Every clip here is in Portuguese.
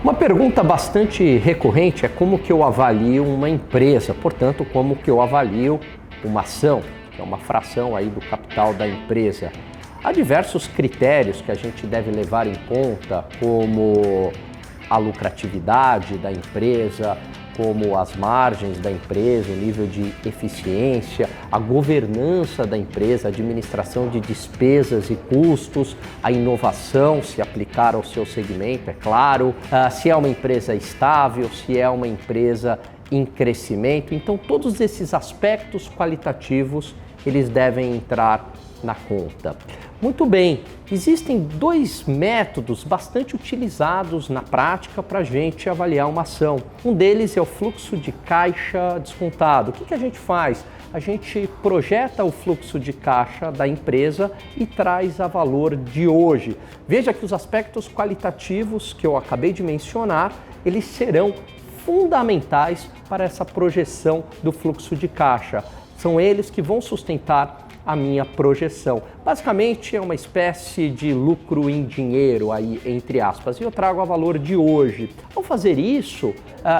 Uma pergunta bastante recorrente é como que eu avalio uma empresa, portanto, como que eu avalio uma ação, que é uma fração aí do capital da empresa. Há diversos critérios que a gente deve levar em conta, como a lucratividade da empresa, como as margens da empresa, o nível de eficiência, a governança da empresa, a administração de despesas e custos, a inovação, se aplicar ao seu segmento, é claro, se é uma empresa estável, se é uma empresa em crescimento. Então, todos esses aspectos qualitativos, eles devem entrar na conta. Muito bem, existem dois métodos bastante utilizados na prática para a gente avaliar uma ação. Um deles é o fluxo de caixa descontado. O que a gente faz? A gente projeta o fluxo de caixa da empresa e traz a valor de hoje. Veja que os aspectos qualitativos que eu acabei de mencionar, eles serão fundamentais para essa projeção do fluxo de caixa. São eles que vão sustentar a minha projeção. Basicamente é uma espécie de lucro em dinheiro aí, entre aspas, e eu trago a valor de hoje. Ao fazer isso,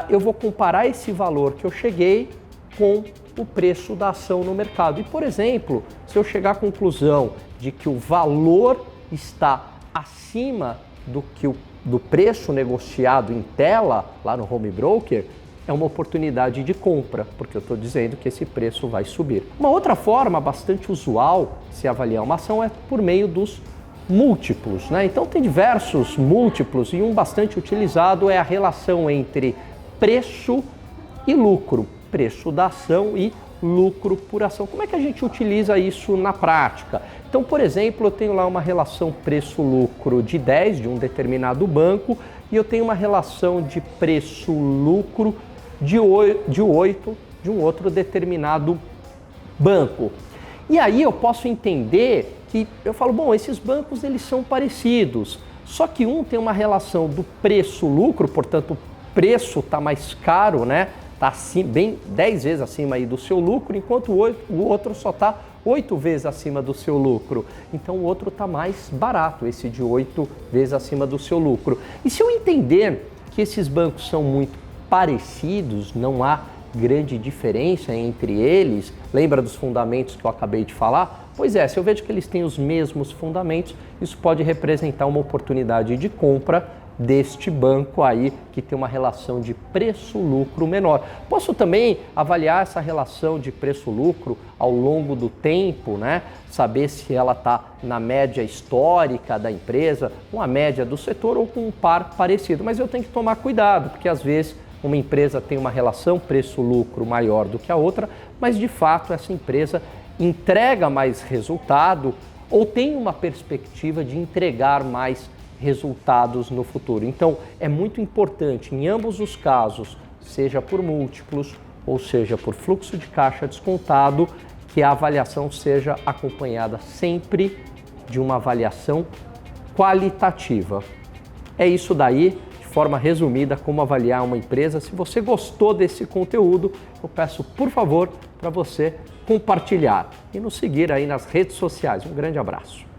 eu vou comparar esse valor que eu cheguei com o preço da ação no mercado. E, por exemplo, se eu chegar à conclusão de que o valor está acima do preço negociado em tela, lá no home broker, é uma oportunidade de compra, porque eu estou dizendo que esse preço vai subir. Uma outra forma bastante usual de se avaliar uma ação é por meio dos múltiplos, né? Então tem diversos múltiplos e um bastante utilizado é a relação entre preço e lucro, preço da ação e lucro por ação. Como é que a gente utiliza isso na prática? Então, por exemplo, eu tenho lá uma relação preço-lucro de 10 de um determinado banco e eu tenho uma relação de preço-lucro de 8 de um outro determinado banco. E aí eu posso entender que eu falo, bom, esses bancos eles são parecidos, só que um tem uma relação do preço-lucro, portanto o preço está mais caro, né? Está assim, bem 10 vezes acima aí do seu lucro, enquanto o outro só está 8 vezes acima do seu lucro. Então o outro está mais barato, esse de 8 vezes acima do seu lucro. E se eu entender que esses bancos são muito parecidos, não há grande diferença entre eles, lembra dos fundamentos que eu acabei de falar? Pois é, se eu vejo que eles têm os mesmos fundamentos, isso pode representar uma oportunidade de compra deste banco aí que tem uma relação de preço-lucro menor. Posso também avaliar essa relação de preço-lucro ao longo do tempo, né? Saber se ela está na média histórica da empresa, com a média do setor ou com um par parecido. Mas eu tenho que tomar cuidado, porque às vezes uma empresa tem uma relação preço-lucro maior do que a outra, mas de fato essa empresa entrega mais resultado ou tem uma perspectiva de entregar mais resultados no futuro. Então, é muito importante em ambos os casos, seja por múltiplos ou seja por fluxo de caixa descontado, que a avaliação seja acompanhada sempre de uma avaliação qualitativa. É isso daí, de forma resumida, como avaliar uma empresa. Se você gostou desse conteúdo, eu peço, por favor, para você compartilhar e nos seguir aí nas redes sociais. Um grande abraço.